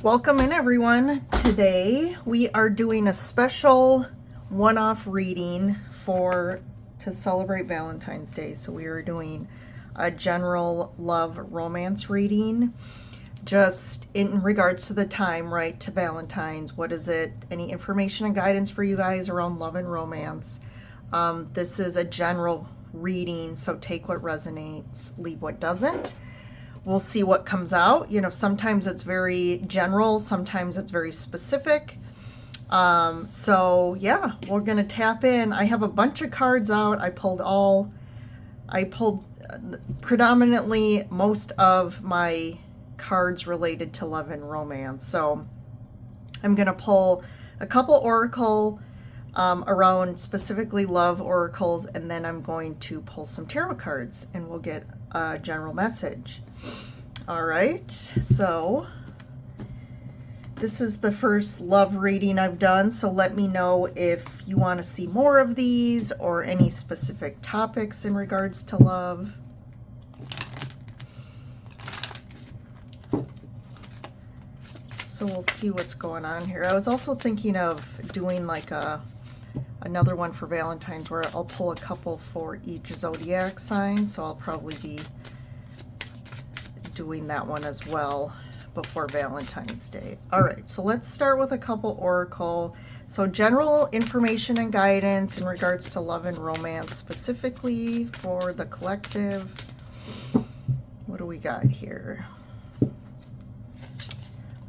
Welcome in, everyone. Today we are doing a special one-off reading to celebrate Valentine's Day. So we are doing a general love romance reading, just in regards to the time, right, to Valentine's. What is it? Any information and guidance for you guys around love and romance? This is a general reading, so take what resonates, leave what doesn't. We'll see what comes out. You know, sometimes it's very general, sometimes it's very specific. So yeah, we're gonna tap in. I have a bunch of cards out. I pulled predominantly most of my cards related to love and romance. So I'm gonna pull a couple oracle around specifically love oracles, and then I'm going to pull some tarot cards and we'll get a general message. All right, so this is the first love reading I've done, so let me know if you want to see more of these or any specific topics in regards to love. So we'll see what's going on here. I was also thinking of doing like another one for Valentine's where I'll pull a couple for each zodiac sign, so I'll probably be doing that one as well before Valentine's Day. All right, so let's start with a couple oracle. So general information and guidance in regards to love and romance, specifically for the collective. What do we got here?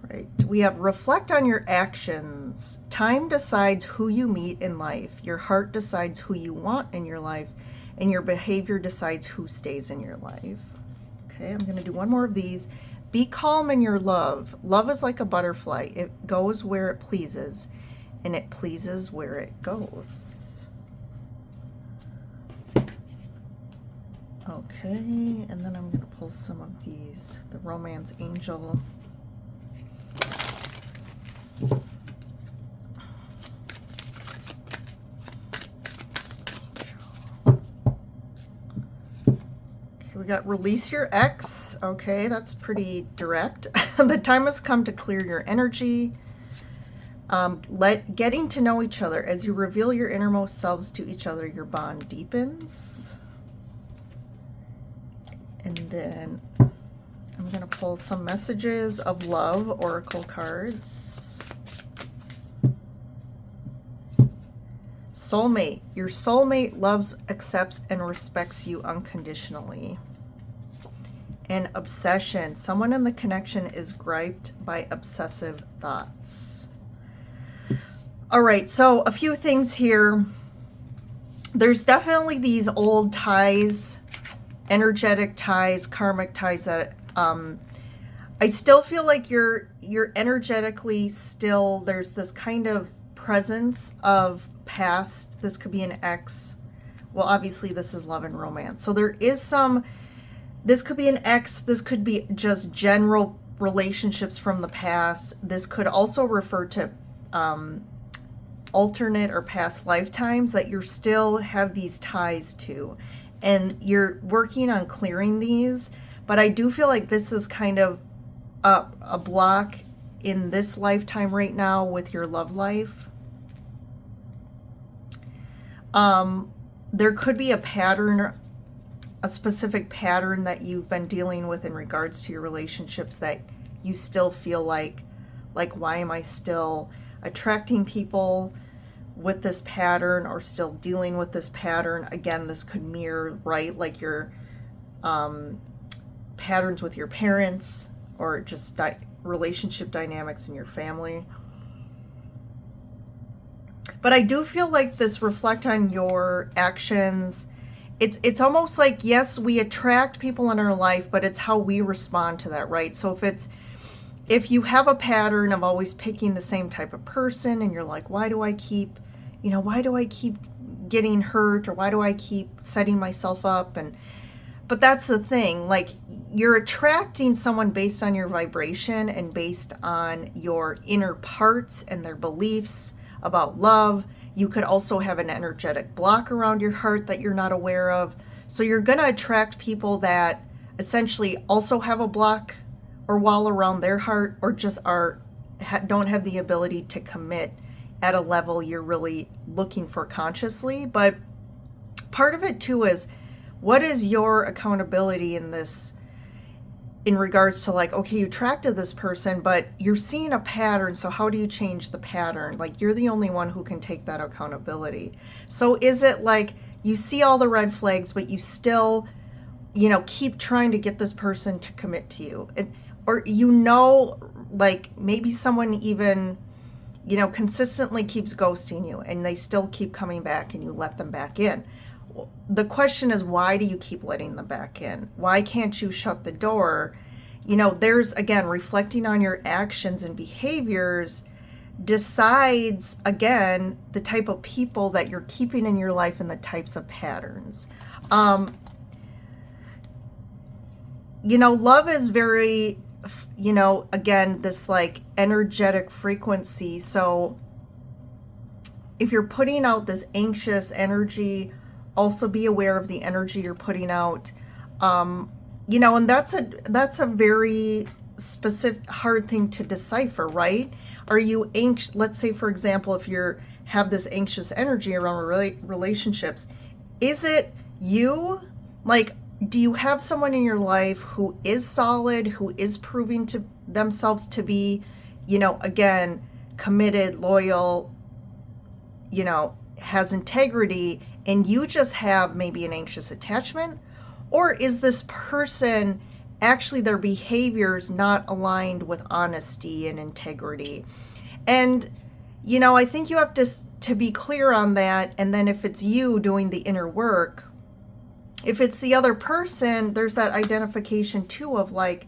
Right, we have reflect on your actions. Time decides who you meet in life. Your heart decides who you want in your life, and your behavior decides who stays in your life. Okay, I'm going to do one more of these. Be calm in your love. Love is like a butterfly. It goes where it pleases, and it pleases where it goes. Okay, and then I'm going to pull some of these. The Romance Angel. We got release your ex. Okay, that's pretty direct. The time has come to clear your energy. Getting to know each other. As you reveal your innermost selves to each other, your bond deepens. And then I'm going to pull some messages of love oracle cards. Soulmate. Your soulmate loves, accepts, and respects you unconditionally. And obsession. Someone in the connection is griped by obsessive thoughts. All right, so a few things here. There's definitely these old ties, energetic ties, karmic ties that I still feel like you're energetically still, there's this kind of presence of past. This could be an ex. Well, obviously this is love and romance. So there is some, this could be an ex. This could be just general relationships from the past. This could also refer to alternate or past lifetimes that you still have these ties to. And you're working on clearing these. But I do feel like this is kind of a block in this lifetime right now with your love life. There could be a pattern, a specific pattern that you've been dealing with in regards to your relationships that you still feel like why am I still attracting people with this pattern or still dealing with this pattern? Again, this could mirror, right, like your patterns with your parents or just relationship dynamics in your family. But I do feel like this reflect on your actions. It's almost like, yes, we attract people in our life, but it's how we respond to that, right? So if you have a pattern of always picking the same type of person and you're like, why do I keep getting hurt, or why do I keep setting myself up? But that's the thing, like you're attracting someone based on your vibration and based on your inner parts and their beliefs about love. You could also have an energetic block around your heart that you're not aware of. So you're going to attract people that essentially also have a block or wall around their heart, or just are don't have the ability to commit at a level you're really looking for consciously. But part of it too is, what is your accountability in this, in regards to like, okay, you attracted this person, but you're seeing a pattern. So how do you change the pattern? Like, you're the only one who can take that accountability. So is it like you see all the red flags, but you still, keep trying to get this person to commit to you? Or, like maybe someone even, consistently keeps ghosting you and they still keep coming back and you let them back in. The question is, why do you keep letting them back in? Why can't you shut the door? There's, again, reflecting on your actions and behaviors decides, again, the type of people that you're keeping in your life and the types of patterns. Love is very, again, this like energetic frequency. So if you're putting out this anxious energy, also be aware of the energy you're putting out. And that's a very specific, hard thing to decipher, right? Are you anxious? Let's say, for example, if you have this anxious energy around relationships, is it you? Like, do you have someone in your life who is solid, who is proving to themselves to be, again, committed, loyal, has integrity, and you just have maybe an anxious attachment? Or is this person actually, their behaviors not aligned with honesty and integrity? And, I think you have to be clear on that. And then if it's you doing the inner work, if it's the other person, there's that identification too of like,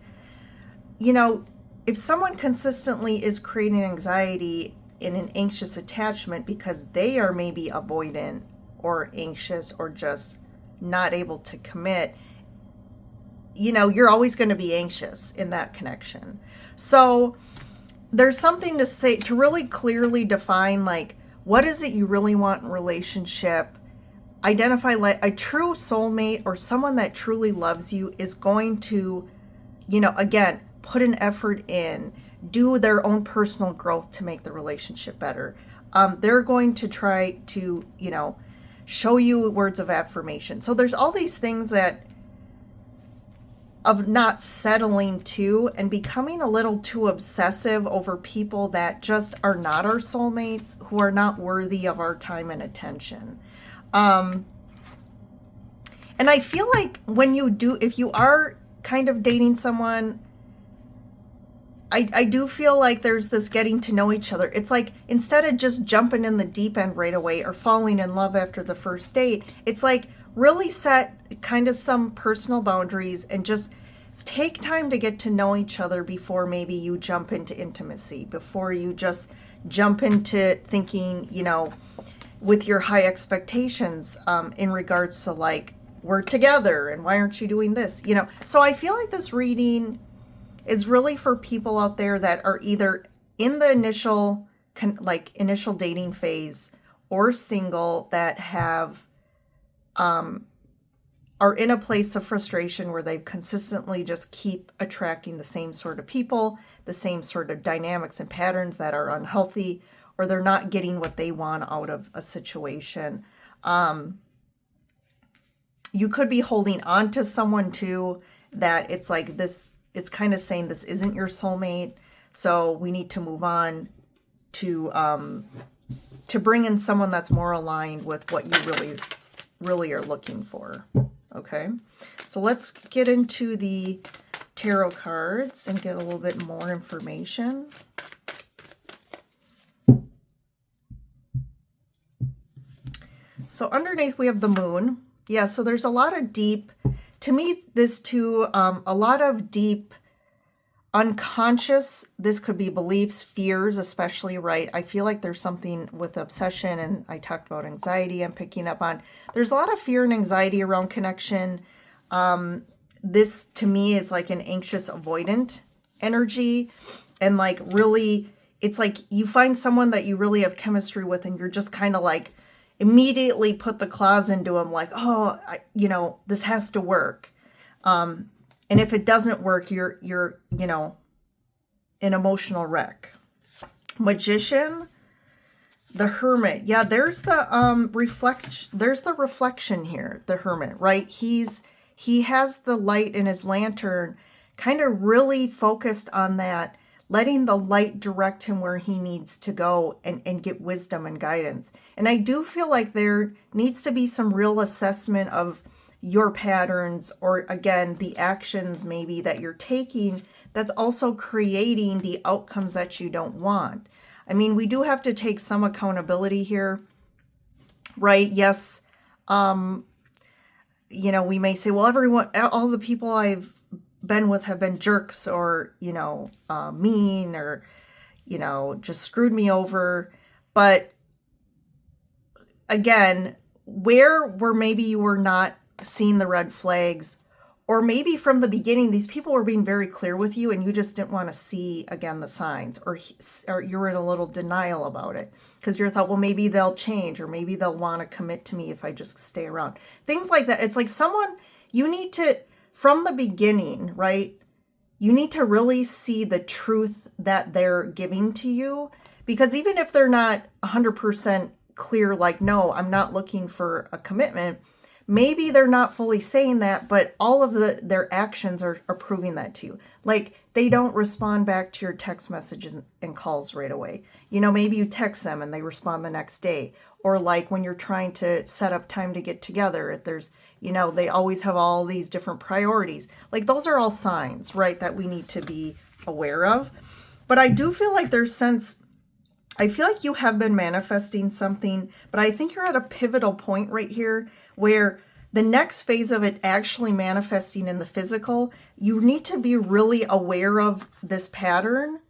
if someone consistently is creating anxiety in an anxious attachment because they are maybe avoidant or anxious or just not able to commit, you're always going to be anxious in that connection. So there's something to say, to really clearly define, like, what is it you really want in a relationship? Identify, like, a true soulmate or someone that truly loves you is going to, again, put an effort in, do their own personal growth to make the relationship better. They're going to try to, show you words of affirmation. So there's all these things that of not settling to and becoming a little too obsessive over people that just are not our soulmates, who are not worthy of our time and attention. And I feel like when if you are kind of dating someone, I do feel like there's this getting to know each other. It's like, instead of just jumping in the deep end right away or falling in love after the first date, it's like really set kind of some personal boundaries and just take time to get to know each other before maybe you jump into intimacy, before you just jump into thinking, with your high expectations in regards to like, we're together and why aren't you doing this? So I feel like this reading is really for people out there that are either in the initial dating phase or single, that have are in a place of frustration where they consistently just keep attracting the same sort of people, the same sort of dynamics and patterns that are unhealthy, or they're not getting what they want out of a situation. You could be holding on to someone too, that it's like this, it's kind of saying this isn't your soulmate, so we need to move on to bring in someone that's more aligned with what you really are looking for. Okay, so let's get into the tarot cards and get a little bit more information. So underneath we have the moon. Yeah, so there's a lot of deep, to me, this too, a lot of deep unconscious, this could be beliefs, fears, especially, right? I feel like there's something with obsession, and I talked about anxiety I'm picking up on. There's a lot of fear and anxiety around connection. This to me is like an anxious avoidant energy, and like really, it's like you find someone that you really have chemistry with and you're just kind of like immediately put the claws into them, like, oh, this has to work. And if it doesn't work, you're an emotional wreck. Magician, the Hermit. Yeah, there's the reflection here, the Hermit, right? He has the light in his lantern, kind of really focused on that, letting the light direct him where he needs to go and get wisdom and guidance. And I do feel like there needs to be some real assessment of your patterns, or again, the actions maybe that you're taking that's also creating the outcomes that you don't want. I mean, we do have to take some accountability here, right? Yes. You know, we may say, well, all the people I've been with have been jerks, or, mean, or, just screwed me over. But again, where maybe you were not seeing the red flags, or maybe from the beginning, these people were being very clear with you and you just didn't want to see, again, the signs, or you were in a little denial about it because you thought, well, maybe they'll change, or maybe they'll want to commit to me if I just stay around. Things like that. It's like you need to, from the beginning, right? You need to really see the truth that they're giving to you, because even if they're not 100% clear, like, no, I'm not looking for a commitment, maybe they're not fully saying that, but all of their actions are proving that to you. Like, they don't respond back to your text messages and calls right away. Maybe you text them and they respond the next day. Or like when you're trying to set up time to get together, there's, they always have all these different priorities. Like, those are all signs, right, that we need to be aware of. But I do feel like I feel like you have been manifesting something, but I think you're at a pivotal point right here where the next phase of it actually manifesting in the physical, you need to be really aware of this pattern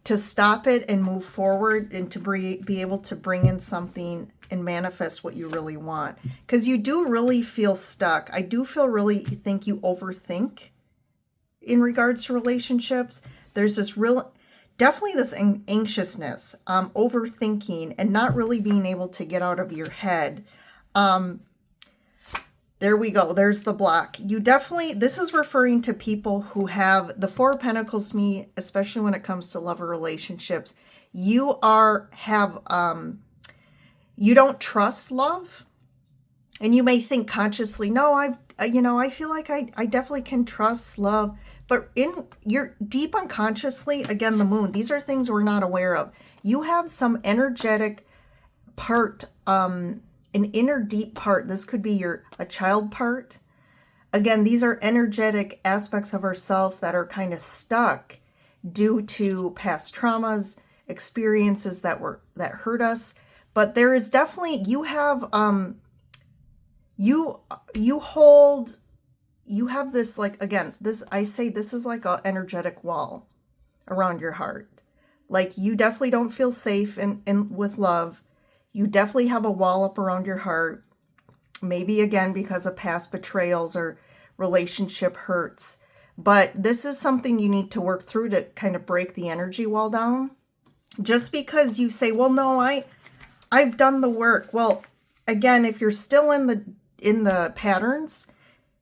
to stop it and move forward, and to be able to bring in something and manifest what you really want. Because you do really feel stuck. I do really think you overthink in regards to relationships. There's this definitely this anxiousness, overthinking, and not really being able to get out of your head. There we go. There's the block. This is referring to people who have the Four of Pentacles to me, especially when it comes to love or relationships. You don't trust love. And you may think consciously, no, I feel like I definitely can trust love. But you're deep unconsciously, again, the moon, these are things we're not aware of. You have some energetic part, an inner deep part. This could be a child part. Again, these are energetic aspects of ourself that are kind of stuck due to past traumas, experiences that hurt us. But there is definitely, you have this, like, again, I say this is like an energetic wall around your heart. Like, you definitely don't feel safe with love. You definitely have a wall up around your heart. Maybe, again, because of past betrayals or relationship hurts. But this is something you need to work through to kind of break the energy wall down. Just because you say, well, no, I've done the work. Well, again, if you're still in the patterns,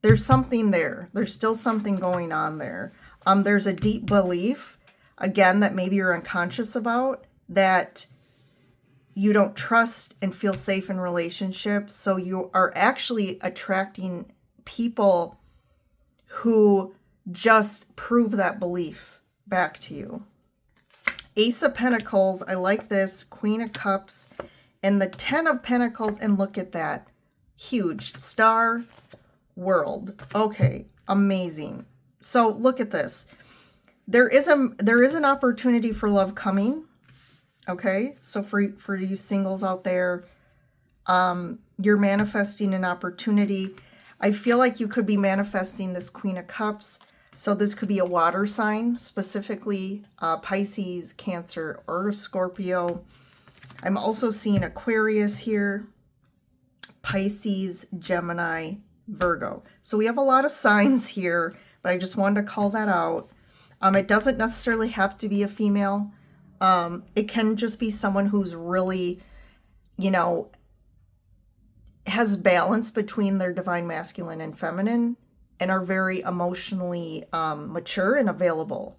there's something there. There's still something going on there. There's a deep belief, again, that maybe you're unconscious about, that you don't trust and feel safe in relationships. So you are actually attracting people who just prove that belief back to you. Ace of Pentacles, I like this. Queen of Cups, and the 10 of Pentacles, and look at that. Huge. Star, World. Okay, amazing. So look at this. There is an opportunity for love coming. Okay, so for you singles out there, you're manifesting an opportunity. I feel like you could be manifesting this Queen of Cups. So this could be a water sign, specifically Pisces, Cancer, or Scorpio. I'm also seeing Aquarius here, Pisces, Gemini, Virgo. So we have a lot of signs here, but I just wanted to call that out. It doesn't necessarily have to be a female. It can just be someone who's really, has balance between their divine masculine and feminine, and are very emotionally mature and available.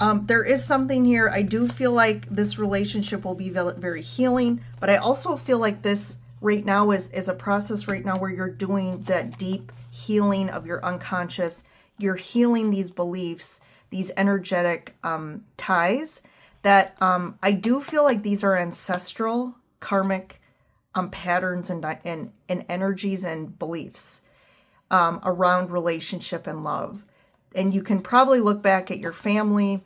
There is something here. I do feel like this relationship will be very healing, but I also feel like this right now is a process right now where you're doing that deep healing of your unconscious. You're healing these beliefs, these energetic ties that I do feel like these are ancestral karmic patterns and energies and beliefs around relationship and love. And you can probably look back at your family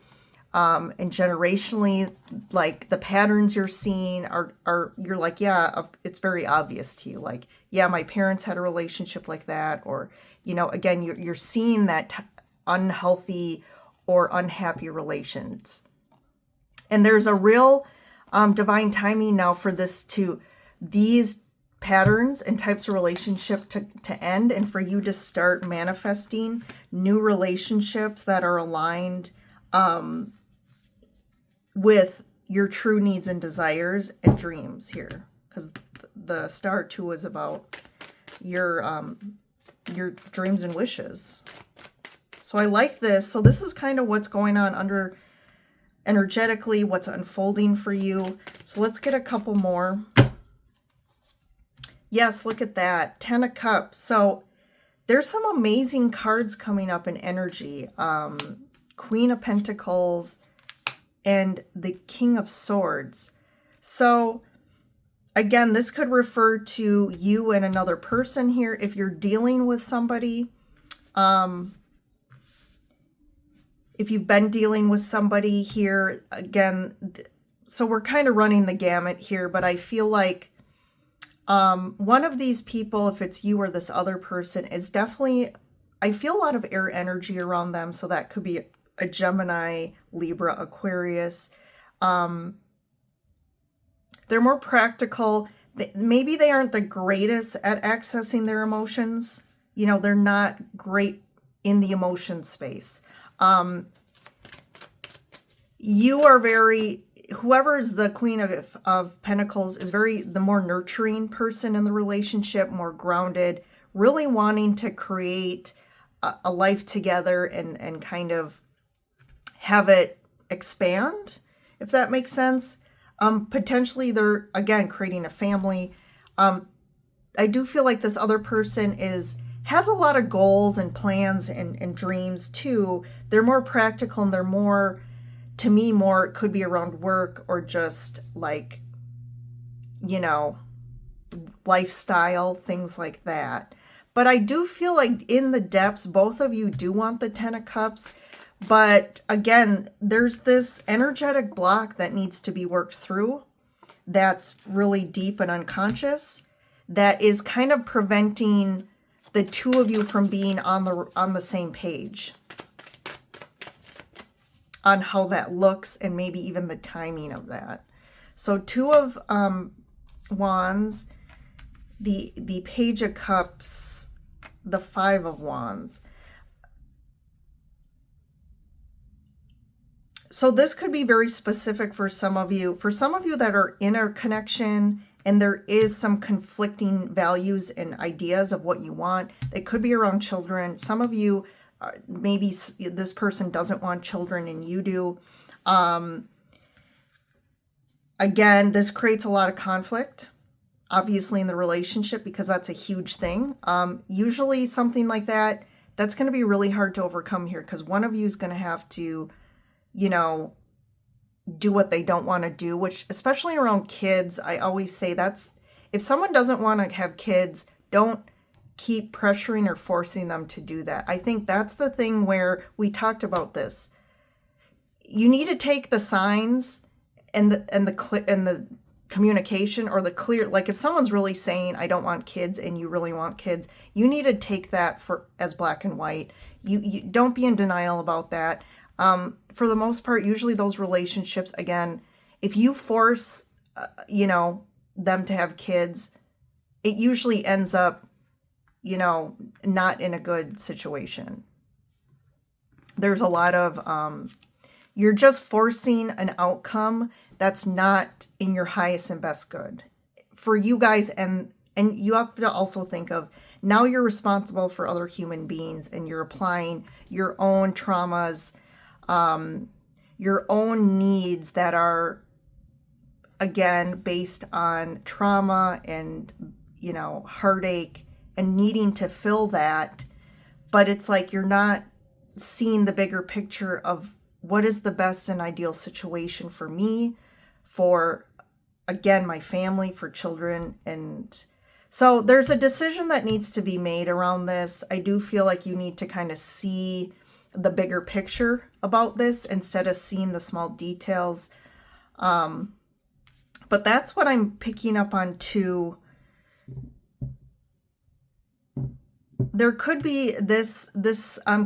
and generationally, like the patterns you're seeing are you're like, yeah, it's very obvious to you. Like, yeah, my parents had a relationship like that. Or, you know, again, you're seeing that unhealthy or unhappy relations. And there's a real divine timing now for these patterns and types of relationship to end, and for you to start manifesting new relationships that are aligned with your true needs and desires and dreams here, because the star too is about your dreams and wishes. So I like this. So this is kind of what's going on under energetically, what's unfolding for you. So let's get a couple more. Yes, look at that. 10 of Cups. So there's some amazing cards coming up in energy. Queen of Pentacles and the King of Swords. So again, this could refer to you and another person here. If you're dealing with somebody, if you've been dealing with somebody here, again, so we're kind of running the gamut here, but I feel like one of these people, if it's you or this other person, is definitely, I feel a lot of air energy around them. So that could be a Gemini, Libra, Aquarius. They're more practical. Maybe they aren't the greatest at accessing their emotions. You know, they're not great in the emotion space. You are whoever is the Queen of Pentacles is the more nurturing person in the relationship, more grounded, really wanting to create a life together and kind of have it expand, if that makes sense. Potentially they're, again, creating a family. I do feel like this other person has a lot of goals and plans and dreams too. They're more practical and they're more, to me, more, it could be around work or just like, you know, lifestyle, things like that. But I do feel like in the depths, both of you do want the 10 of Cups. But again, there's this energetic block that needs to be worked through that's really deep and unconscious, that is kind of preventing the two of you from being on the same page on how that looks and maybe even the timing of that. So 2 of Wands, the Page of Cups, the 5 of Wands. So this could be very specific for some of you. For some of you that are in a connection and there is some conflicting values and ideas of what you want, it could be around children. Some of you, maybe this person doesn't want children and you do. Again, this creates a lot of conflict, obviously, in the relationship, because that's a huge thing. Usually something like that's going to be really hard to overcome here, because one of you is going to have to, you know, do what they don't want to do, which, especially around kids, I always say if someone doesn't want to have kids, don't keep pressuring or forcing them to do that. I think that's the thing where we talked about this. You need to take the signs and the communication, or the clear, like if someone's really saying, I don't want kids, and you really want kids, you need to take that as black and white. You don't be in denial about that. For the most part, usually those relationships, again, if you force, you know, them to have kids, it usually ends up, you know, not in a good situation. There's a lot of, you're just forcing an outcome that's not in your highest and best good for you guys. And you have to also think of, now you're responsible for other human beings and you're applying your own traumas, your own needs that are, again, based on trauma and, you know, heartache and needing to fill that. But it's like you're not seeing the bigger picture of what is the best and ideal situation for me, for, again, my family, for children. And so there's a decision that needs to be made around this. I do feel like you need to kind of see the bigger picture about this instead of seeing the small details. But that's what I'm picking up on too. There could be this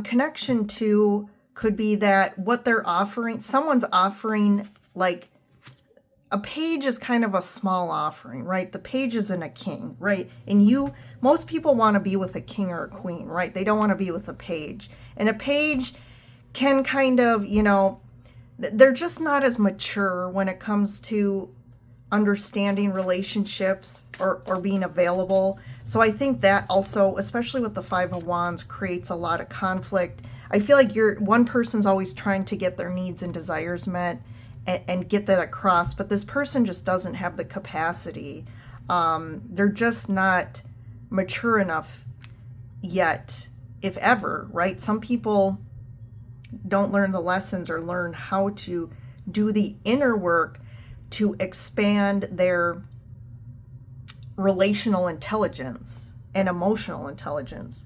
connection to, could be that what they're offering, someone's offering, like, a page is kind of a small offering, right? The page isn't a king, right? And most people want to be with a king or a queen, right? They don't want to be with a page. And a page can kind of, you know, they're just not as mature when it comes to understanding relationships or being available. So I think that also, especially with the Five of Wands, creates a lot of conflict. I feel like one person's always trying to get their needs and desires met and get that across, but this person just doesn't have the capacity. They're just not mature enough yet, if ever, right? Some people don't learn the lessons or learn how to do the inner work to expand their relational intelligence and emotional intelligence.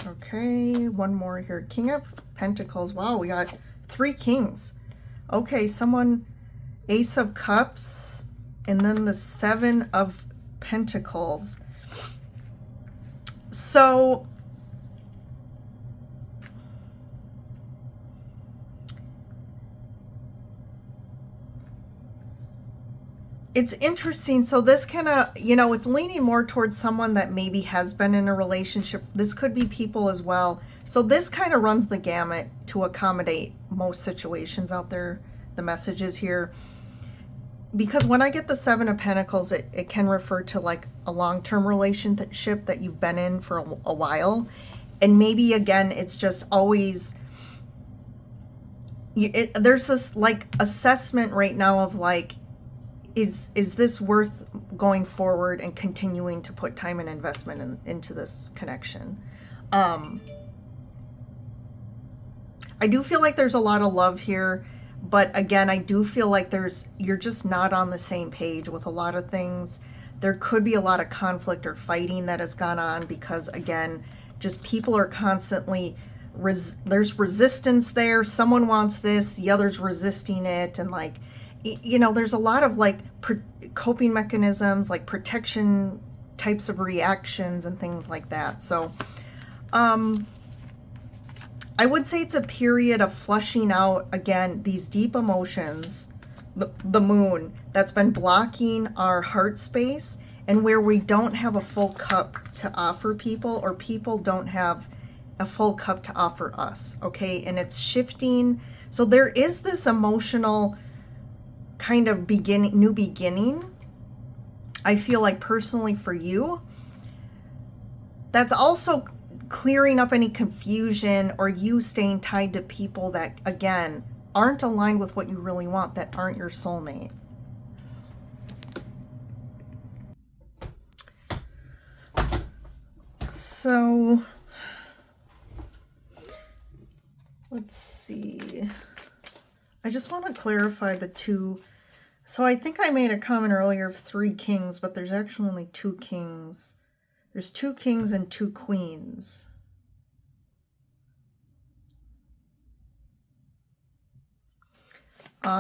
Okay, one more here. King of Pentacles. Wow, we got 3 kings. Okay, someone, Ace of Cups, and then the 7 of Pentacles. So it's interesting. So this kind of, you know, it's leaning more towards someone that maybe has been in a relationship. This could be people as well. So this kind of runs the gamut to accommodate most situations out there, the messages here. Because when I get the 7 of Pentacles, it can refer to like a long-term relationship that you've been in for a while. And maybe, again, it's just always, there's this like assessment right now of like, is this worth going forward and continuing to put time and investment into this connection? I do feel like there's a lot of love here, but again, I do feel like you're just not on the same page with a lot of things. There could be a lot of conflict or fighting that has gone on because, again, just people are constantly, there's resistance there. Someone wants this, the other's resisting it, and like, you know, there's a lot of like coping mechanisms, like protection types of reactions and things like that. So I would say it's a period of flushing out, again, these deep emotions, the moon, that's been blocking our heart space, and where we don't have a full cup to offer people, or people don't have a full cup to offer us, okay? And it's shifting. So there is this emotional kind of new beginning, I feel like, personally for you, that's also clearing up any confusion or you staying tied to people that, again, aren't aligned with what you really want, that aren't your soulmate. So let's see. I just want to clarify the 2. So I think I made a comment earlier of 3 kings, but there's actually only 2 kings. There's 2 kings and 2 queens. So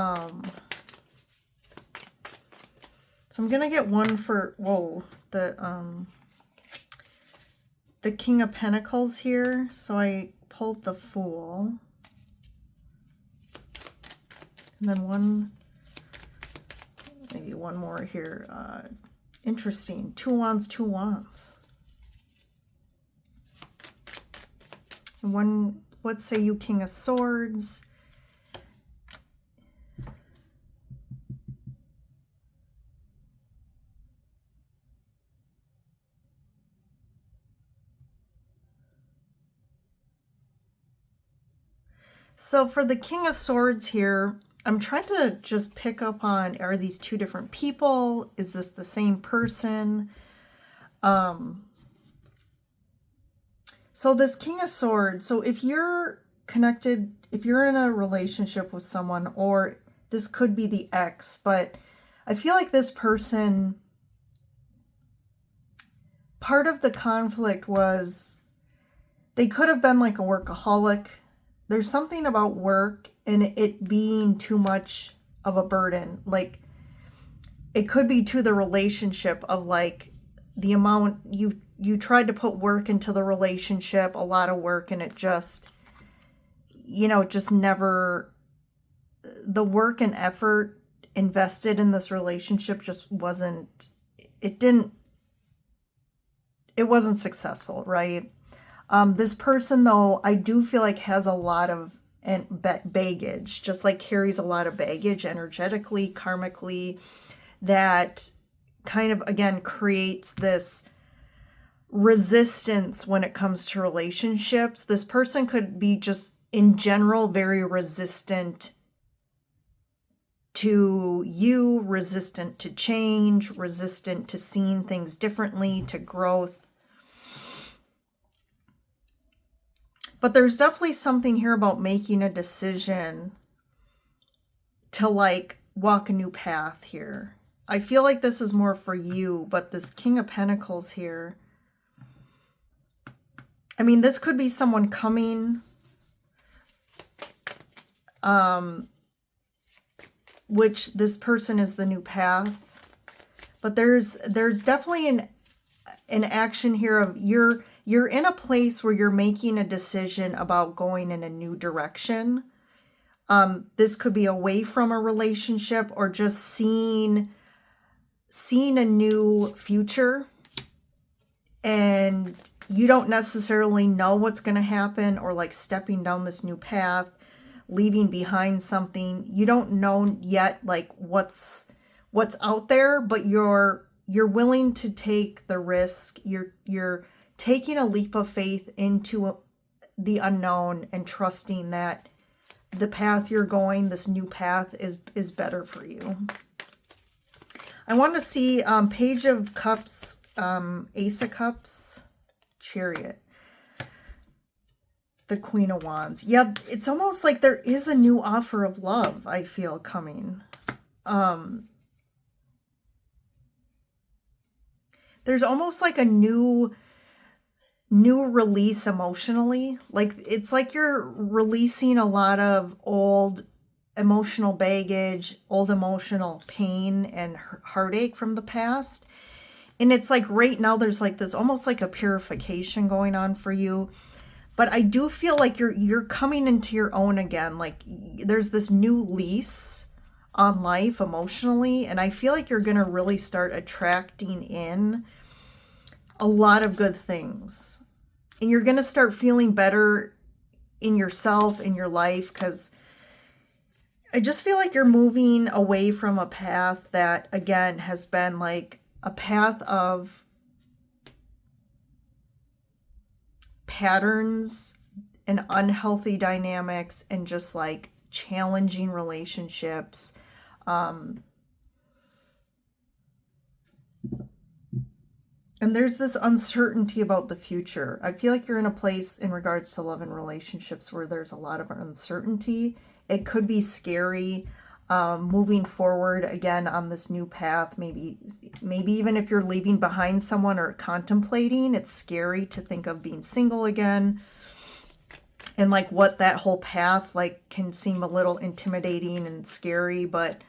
I'm gonna get one for, whoa, the King of Pentacles here. So I pulled the Fool, and then maybe one more here. Interesting. 2 wands, 2 wands. One, what say you, King of Swords? So for the King of Swords here, I'm trying to just pick up on, are these two different people? Is this the same person? So this King of Swords, so if you're connected, if you're in a relationship with someone, or this could be the ex, but I feel like this person, part of the conflict was they could have been like a workaholic. There's something about work and it being too much of a burden. Like it could be to the relationship of like the amount you tried to put work into the relationship, a lot of work, and it just, just never, the work and effort invested in this relationship just wasn't, it wasn't successful, right? This person, though, I do feel like has a lot of baggage, just like carries a lot of baggage energetically, karmically, that kind of, again, creates this resistance when it comes to relationships. This person could be just, in general, very resistant to you, resistant to change, resistant to seeing things differently, to growth. But there's definitely something here about making a decision to like walk a new path here. I feel like this is more for you, but this King of Pentacles here, I mean, this could be someone coming, which this person is the new path. But there's definitely an action here of you're in a place where you're making a decision about going in a new direction. This could be away from a relationship or just seeing a new future, and you don't necessarily know what's going to happen, or like stepping down this new path, leaving behind something. You don't know yet like what's out there, but you're willing to take the risk. You're taking a leap of faith into the unknown and trusting that the path you're going, this new path, is better for you. I want to see Page of Cups, Ace of Cups, Chariot, the Queen of Wands. Yeah, it's almost like there is a new offer of love, I feel, coming. There's almost like a new release emotionally. Like it's like you're releasing a lot of old emotional baggage, old emotional pain and heartache from the past. And it's like right now there's like this almost like a purification going on for you. But I do feel like you're coming into your own again. Like there's this new lease on life emotionally, and I feel like you're going to really start attracting in a lot of good things. And you're going to start feeling better in yourself, in your life, because I just feel like you're moving away from a path that, again, has been like a path of patterns and unhealthy dynamics and just like challenging relationships. And there's this uncertainty about the future. I feel like you're in a place in regards to love and relationships where there's a lot of uncertainty. It could be scary moving forward again on this new path. Maybe even if you're leaving behind someone or contemplating, it's scary to think of being single again. And like what that whole path like can seem a little intimidating and scary, but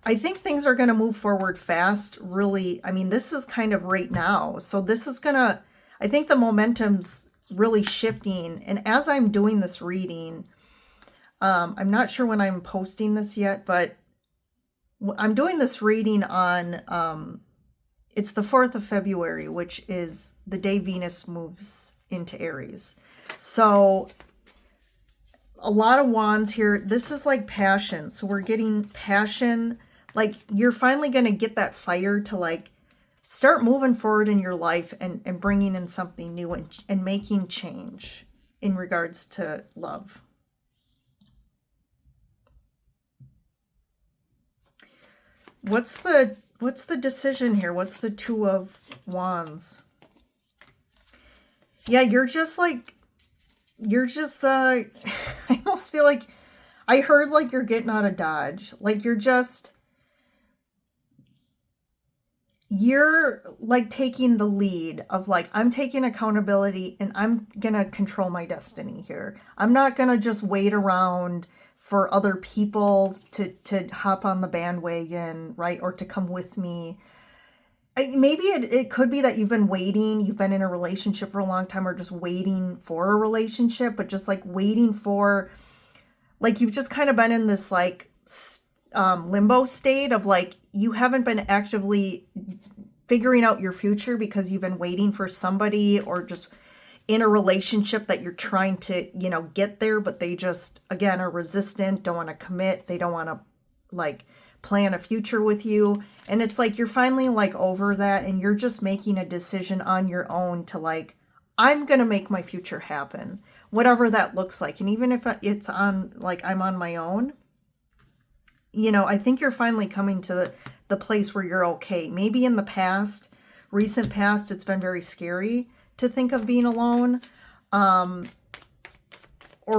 I think things are going to move forward fast, really. I mean, this is kind of right now. So this is going to, I think the momentum's really shifting. And as I'm doing this reading, I'm not sure when I'm posting this yet, but I'm doing this reading on, it's the 4th of February, which is the day Venus moves into Aries. So a lot of wands here. This is like passion. So we're getting passion. Like you're finally going to get that fire to like start moving forward in your life and bringing in something new and making change in regards to love. What's the decision here? What's the Two of Wands? Yeah, you're just I almost feel like I heard like you're getting out of Dodge. Like you're like taking the lead of like, I'm taking accountability and I'm gonna control my destiny here. I'm not gonna just wait around for other people to hop on the bandwagon, right? Or to come with me. Maybe it could be that you've been waiting, you've been in a relationship for a long time, or just waiting for a relationship, but just like waiting for, like you've just kind of been in this like limbo state of like, you haven't been actively figuring out your future because you've been waiting for somebody, or just in a relationship that you're trying to, get there, but they just, again, are resistant, don't want to commit. They don't want to like plan a future with you. And it's like, you're finally like over that and you're just making a decision on your own to like, I'm going to make my future happen, whatever that looks like. And even if it's on like, I'm on my own, I think you're finally coming to the place where you're okay. Maybe in the past, recent past, it's been very scary to think of being alone. Or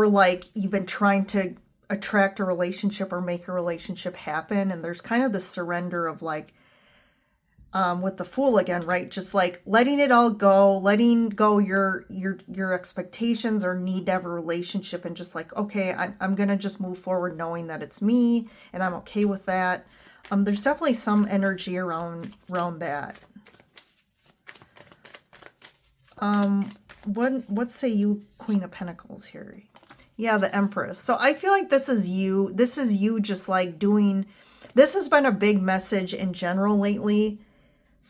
like you've been trying to attract a relationship or make a relationship happen. And there's kind of the surrender of like, with the Fool again, right? Just like letting it all go, letting go your expectations or need to have a relationship, and just like, okay, I'm going to just move forward knowing that it's me and I'm okay with that. There's definitely some energy around that. What say you, Queen of Pentacles here? Yeah, the Empress. So I feel like this is you. This is you just like doing, this has been a big message in general lately,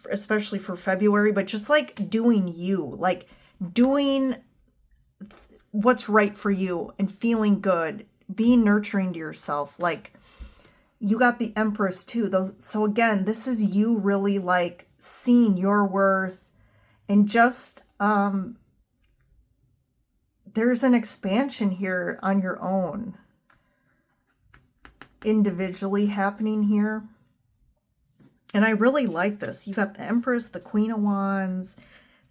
especially for February, but just like doing you, like doing what's right for you and feeling good, being nurturing to yourself. Like you got the Empress too. So again, this is you really like seeing your worth, and just, there's an expansion here on your own, individually happening here. And I really like this. You got the Empress, the Queen of Wands,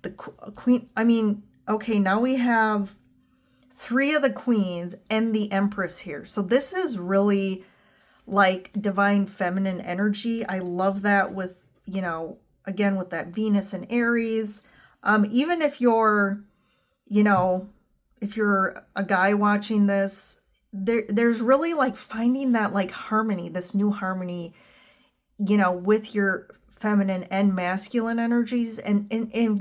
the Queen. I mean, okay, now we have 3 of the Queens and the Empress here. So this is really like divine feminine energy. I love that with, again, with that Venus and Aries. Even if you're, if you're a guy watching this, there's really like finding that like harmony, this new harmony, with your feminine and masculine energies, and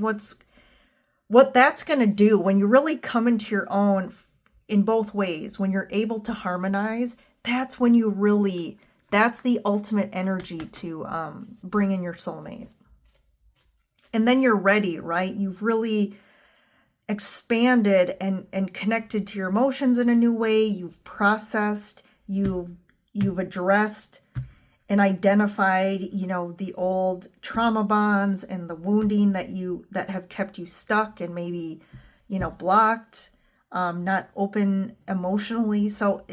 what that's going to do when you really come into your own in both ways, when you're able to harmonize, that's when you really, that's the ultimate energy to bring in your soulmate. And then you're ready, right? You've really expanded and connected to your emotions in a new way. You've processed, you've addressed and identified, the old trauma bonds and the wounding that have kept you stuck and maybe, blocked, not open emotionally. So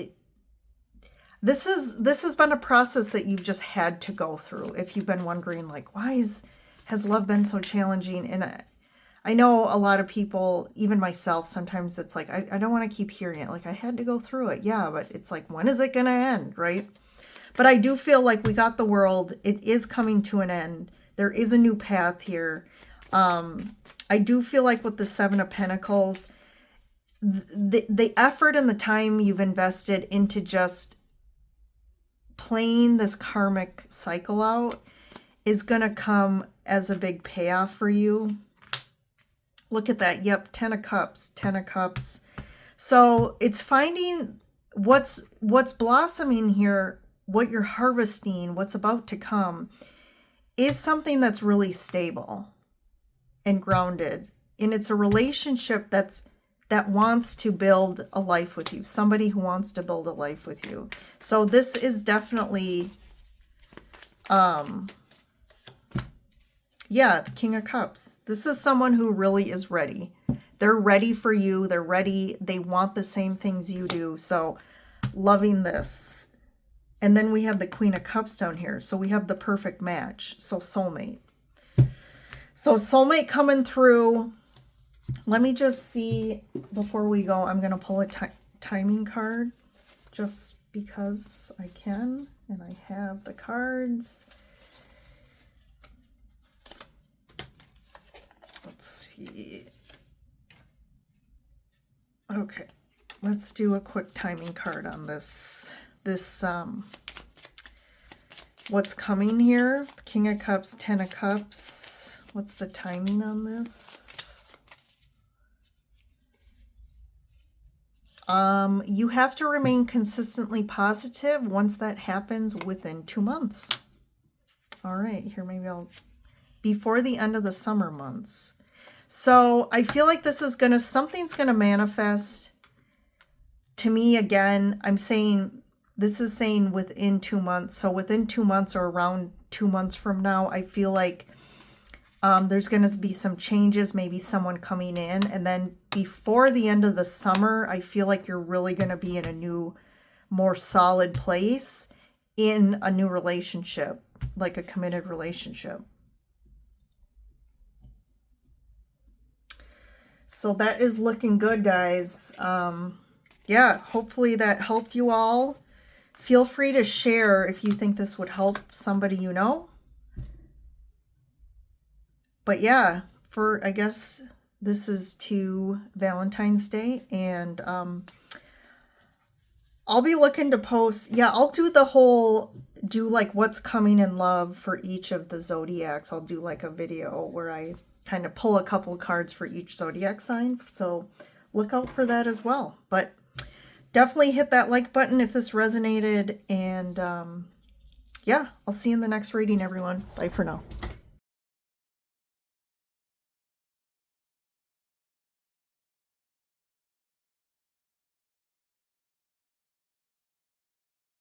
this has been a process that you've just had to go through. If you've been wondering like, why has love been so challenging? And I know a lot of people, even myself, sometimes it's like, I don't want to keep hearing it. Like, I had to go through it. Yeah, but it's like, when is it going to end, right? But I do feel like we got the world. It is coming to an end. There is a new path here. I do feel like with the 7 of Pentacles, the effort and the time you've invested into just playing this karmic cycle out is going to come as a big payoff for you. Look at that. Yep, 10 of Cups, 10 of Cups. So it's finding what's blossoming here, what you're harvesting, what's about to come, is something that's really stable and grounded. And it's a relationship that wants to build a life with you. Somebody who wants to build a life with you. So this is definitely, yeah, the King of Cups. This is someone who really is ready. They're ready for you. They're ready. They want the same things you do. So loving this. And then we have the Queen of Cups down here. So we have the perfect match. So soulmate. So soulmate coming through. Let me just see before we go. I'm going to pull a timing card just because I can. And I have the cards. Let's see. Okay. Let's do a quick timing card on this. What's coming here? King of Cups, Ten of Cups. What's the timing on this? You have to remain consistently positive once that happens within 2 months. All right, here maybe I'll, before the end of the summer months. So I feel like this is something's gonna manifest. To me, again, I'm saying, this is saying within 2 months. So within 2 months or around 2 months from now, I feel like there's going to be some changes, maybe someone coming in. And then before the end of the summer, I feel like you're really going to be in a new, more solid place in a new relationship, like a committed relationship. So that is looking good, guys. Yeah, hopefully that helped you all. Feel free to share if you think this would help somebody you know. But yeah, I guess this is to Valentine's Day, and I'll be looking to post, yeah, I'll do like what's coming in love for each of the zodiacs. I'll do like a video where I kind of pull a couple cards for each zodiac sign. So look out for that as well. But definitely hit that like button if this resonated. And yeah, I'll see you in the next reading, everyone. Bye for now.